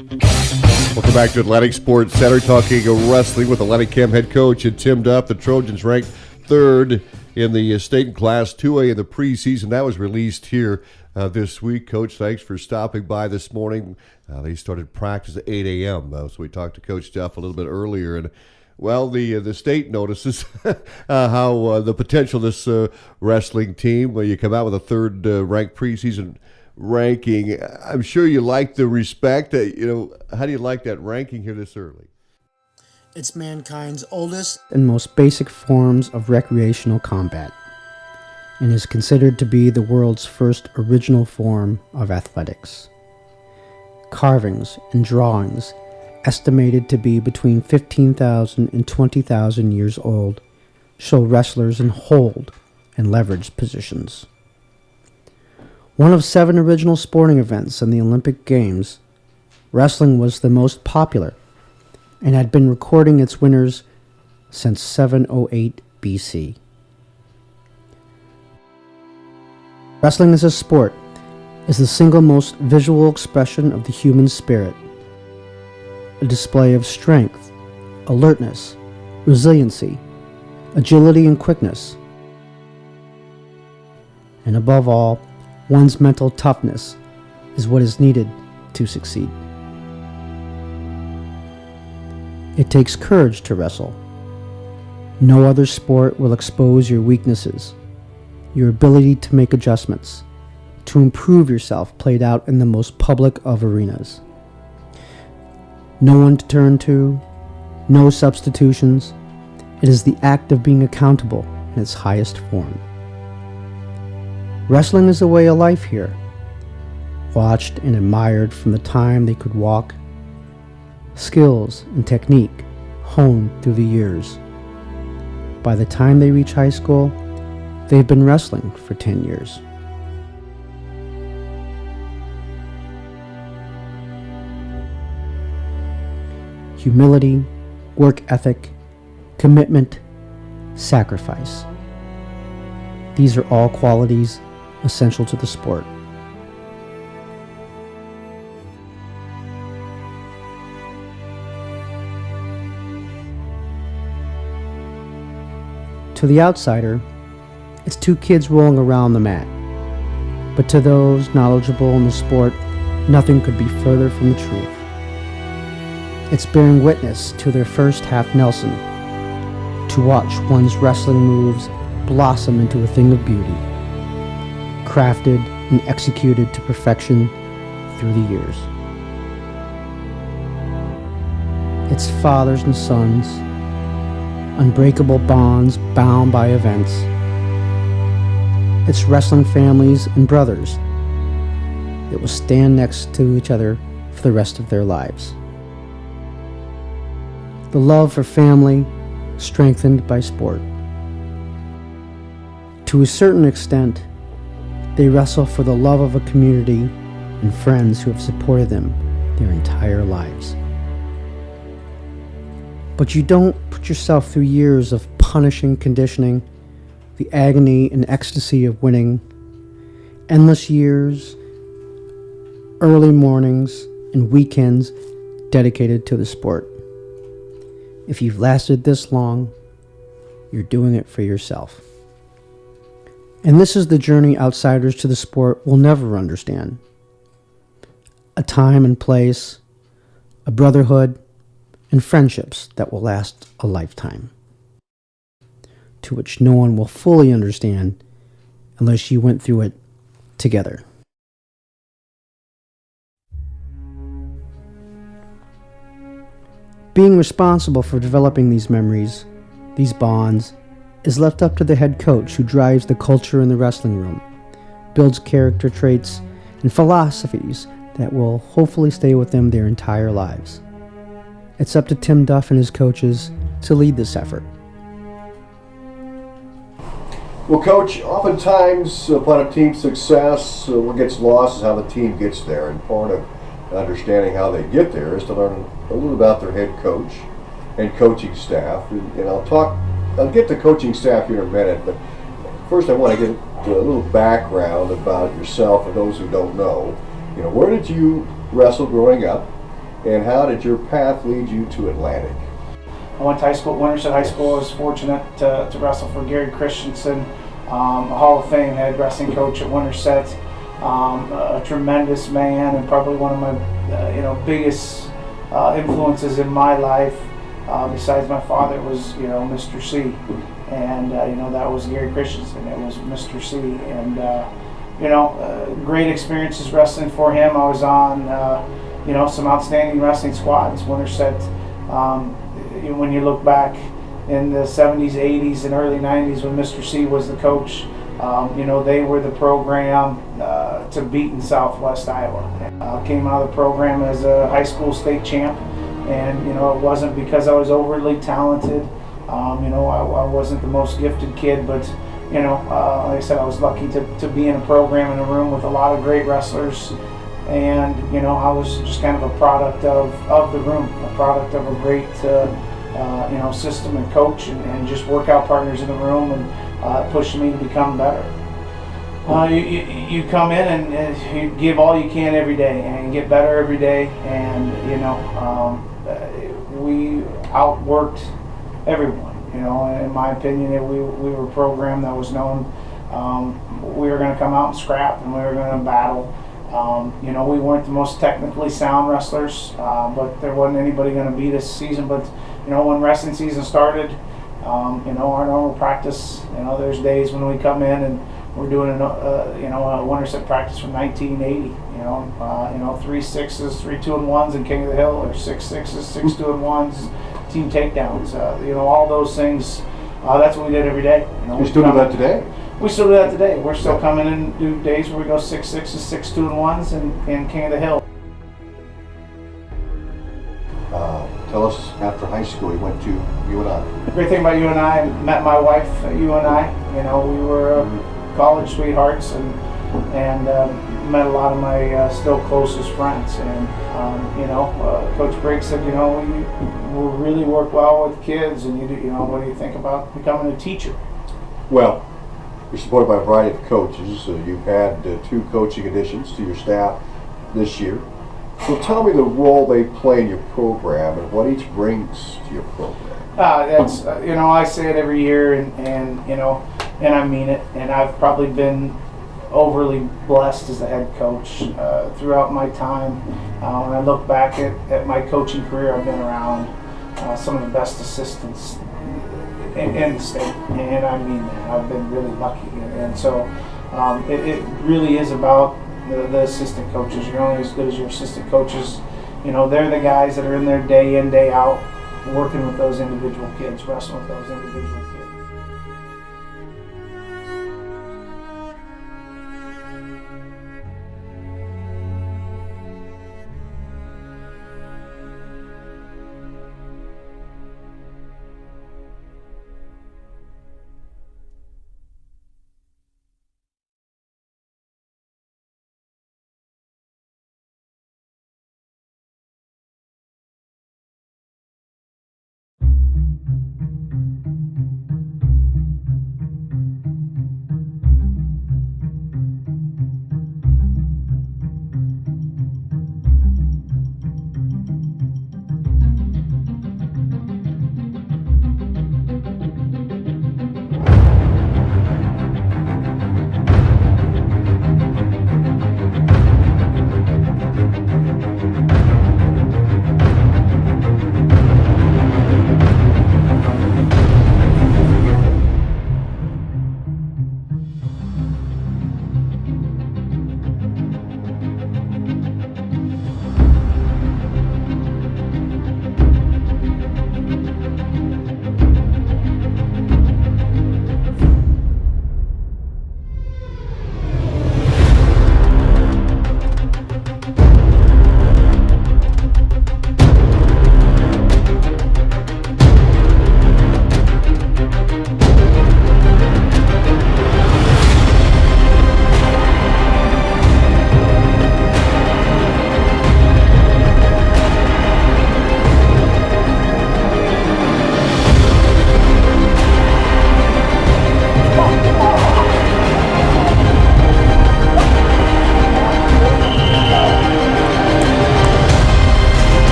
Welcome back to Atlantic Sports Center, talking wrestling with Atlantic Chem head coach Tim Duff. The Trojans ranked third in the state in Class 2A in the preseason. That was released here this week. Coach, thanks for stopping by this morning. They started practice at 8 a.m., so we talked to Coach Duff a little bit earlier. And, well, the state notices how the potential of this wrestling team, where you come out with a third-ranked preseason ranking. I'm sure you like the respect. How do you like that ranking here this early? It's mankind's oldest and most basic forms of recreational combat, and is considered to be the world's first original form of athletics. Carvings and drawings, estimated to be between 15,000 and 20,000 years old, show wrestlers in hold and leverage positions. One of 7 original sporting events in the Olympic Games, wrestling was the most popular and had been recording its winners since 708 BC. Wrestling as a sport is the single most visual expression of the human spirit, a display of strength, alertness, resiliency, agility, and quickness, and above all, one's mental toughness is what is needed to succeed. It takes courage to wrestle. No other sport will expose your weaknesses, your ability to make adjustments, to improve yourself played out in the most public of arenas. No one to turn to, no substitutions. It is the act of being accountable in its highest form. Wrestling is a way of life here, watched and admired from the time they could walk. Skills and technique honed through the years. By the time they reach high school, they've been wrestling for 10 years. Humility, work ethic, commitment, sacrifice. These are all qualities essential to the sport. To the outsider, it's 2 kids rolling around the mat. But to those knowledgeable in the sport, nothing could be further from the truth. It's bearing witness to their first half Nelson, to watch one's wrestling moves blossom into a thing of beauty, crafted and executed to perfection through the years. It's fathers and sons, unbreakable bonds bound by events. It's wrestling families and brothers that will stand next to each other for the rest of their lives. The love for family strengthened by sport. To a certain extent, they wrestle for the love of a community and friends who have supported them their entire lives. But you don't put yourself through years of punishing conditioning, the agony and ecstasy of winning, endless years, early mornings, and weekends dedicated to the sport. If you've lasted this long, you're doing it for yourself. And this is the journey outsiders to the sport will never understand. A time and place, a brotherhood, and friendships that will last a lifetime, to which no one will fully understand unless you went through it together. Being responsible for developing these memories, these bonds, is left up to the head coach who drives the culture in the wrestling room, builds character traits and philosophies that will hopefully stay with them their entire lives. It's up to Tim Duff and his coaches to lead this effort. Well, Coach, oftentimes upon a team's success, what gets lost is how the team gets there, and part of understanding how they get there is to learn a little about their head coach and coaching staff. And I'll get to coaching staff here in a minute, but first I want to get a little background about yourself for those who don't know. Where did you wrestle growing up, And how did your path lead you to Atlantic? I went to high school at Winterset High School. I was fortunate to wrestle for Gary Christensen, a Hall of Fame head wrestling coach at Winterset, a tremendous man and probably one of my biggest influences in my life. Besides my father was Mr. C, and that was Gary Christensen. It was Mr. C, and great experiences wrestling for him. I was on some outstanding wrestling squads. Winterset. When you look back in the 70s, 80s, and early 90s when Mr. C was the coach, they were the program to beat in Southwest Iowa. Came out of the program as a high school state champ, and it wasn't because I was overly talented. I wasn't the most gifted kid, but like I said, I was lucky to be in a program in a room with a lot of great wrestlers. And I was just kind of a product of the room, a product of a great system and coach and just workout partners in the room, and pushed me to become better. You come in and you give all you can every day and get better every day, and we outworked everyone. In my opinion, we were a program that was known. We were going to come out and scrap, and we were going to battle. We weren't the most technically sound wrestlers, but there wasn't anybody going to beat us season. But when wrestling season started, our normal practice, there's days when we come in and we're doing a Winterset practice from 1980. 3 6s, 3 2-and-1s in King of the Hill, or 6 6s, 6 2-and-1s, team takedowns. All those things. That's what we did every day. You still do that today? We still do that today. We're still coming in and do days where we go 6 6s, 6 2-and-1s in King of the Hill. Tell us, after high school, you went to UNI. The great thing about UNI, I met my wife at UNI. We were college sweethearts, and met a lot of my still closest friends. And Coach Briggs said, we really work well with kids, and what do you think about becoming a teacher? Well, you're supported by a variety of coaches. You've had 2 coaching additions to your staff this year. So tell me the role they play in your program and what each brings to your program. That's I say it every year, and I mean it. And I've probably been overly blessed as a head coach throughout my time. When I look back at my coaching career, I've been around some of the best assistants in the state, and I mean that. I've been really lucky, and so it really is about the assistant coaches. You're only as good as your assistant coaches. They're the guys that are in there day in, day out, working with those individual kids, wrestling with those individual kids.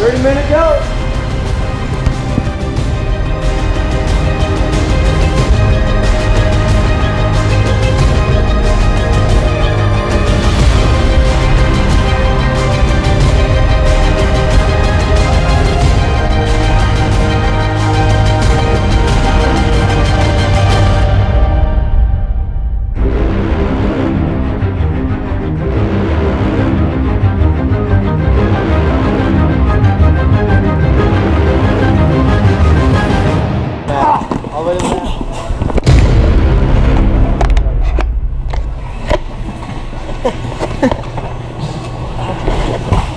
30-minute go.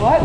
What?